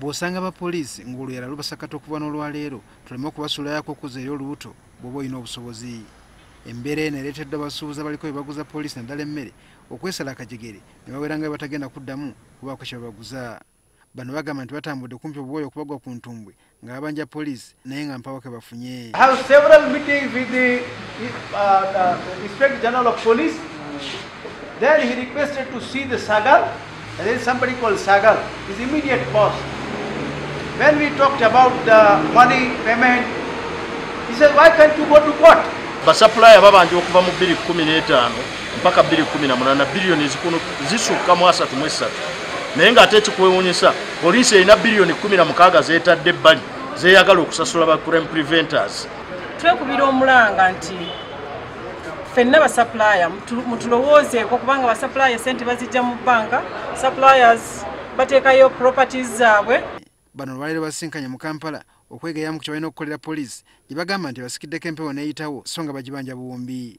Bw'osanga abapoliisi ng'oluyala lubasakata okuva n'olwaleero tuleme okubasuulayako okuza eri olubuto bw'oba olina obusobozi. Embeera eno ereeteddwa abasuubuzi abaliko bye baguza poliisi naddala emmere okwesala akajegere ne bawera nga batagenda kuddamu kubaako kye babaguza. Bano bagamba nti batambudde kumpi obuwooyo okubagwa ku ntumbwe nga babanja poliisi naye nga mpawo ke bafunye. I have several meetings with the Inspector General of Police. There he requested to see the Sagal. And there is somebody called Sagal, his immediate boss. When we talked about the money payment, he said, why can't you go to court? Basupplier babanje okuva mu 2015 mpaka 2018 bilioni zisukka mu 33. Naye nga ate ekikwewuunyisa poliisi erina bilioni 16 zeetadde ebbali zeeyagala okusasula ba crime preventers. Twekubira omulanga nti ffenna basupplier mutulowoozeeko kubanga basupplier sente bazijja mu banka, suppliers bateekayo properties zaabwe. Bano lwaleero basinkanye mu Kampala okwegeya mu kye balina okukolera poliisi gye bagamba nti basikiddeko empewo n'eyitawo so nga bagibanja buwumbi.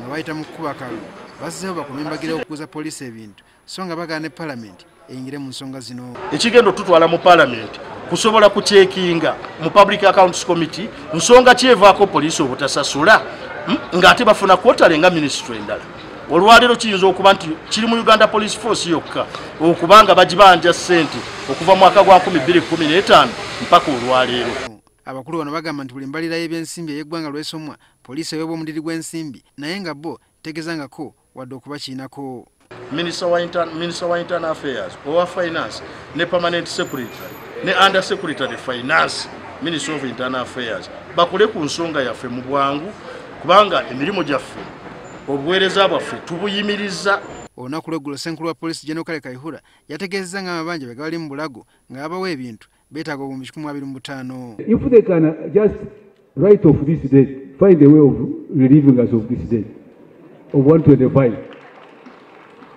Nga bayita mu kkuba kalu basizeho bakomye embagira okuguza poliisi ebintu so nga bagaana ne Palamenti eyingire mu nsonga zino. Ekigendo tutwala mu Palamenti kusobola kucekinga mu Public Accounts Committee nsonga kyevaako poliisi obutasasula ng'ate bafuna kwotale nga ministry endala. Olwaleero kiyinza okuba nti kiri mu Uganda Police Force yokka okubanga bagibanja ssente okuva mu mwaka gwa 2015 mpaka olwaleero. Abakulu bano bagamba nti buli mbalira y'ebyensimbi ey'eggwanga lw'esomwa poliisi eweebwa omudiri gw'ensimbi naye nga bo tegezangako wadde okuba kiinako. Minister wa Internal Affairs, owa Finance, ne Permanent Secretary, ne Under Secretary Finance, Minister of Internal Affairs, bakole ku nsonga yaffe mu bwangu kubanga emirimu gyaffe obuweereza bwaffe tubuyimiriza. Olunaku lw'eggulo Ssenkulu wa Poliisi General Kale Kayihura yategeezezza ng'amabanja be bali mu bulago nga babawa ebintu beetaaga obumbi 125. If they can just write off this debt, find a way of relieving us of this debt of 125.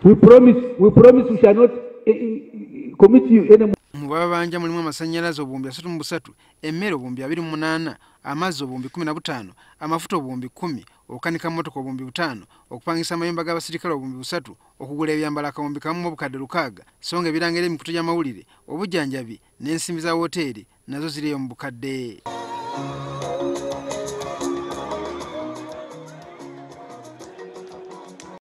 We promise we shall not commit you any. Mu babanja mulimu amasannyalaze obumbi 33, emmere obumbi 28, amazzi obumbi 15, amafuta obumbi 10, okukanika mmotoka obumbi 5, okupangisa amayumba g'abasirikale obumbi 3, okugula ebyambalo akawumbi kamu mu bukadde 6, so nga ebirangiro emikutu gy'amawulire, obujjanjabi n'ensimbi za woteeri nazo ziriyo mu bukadde.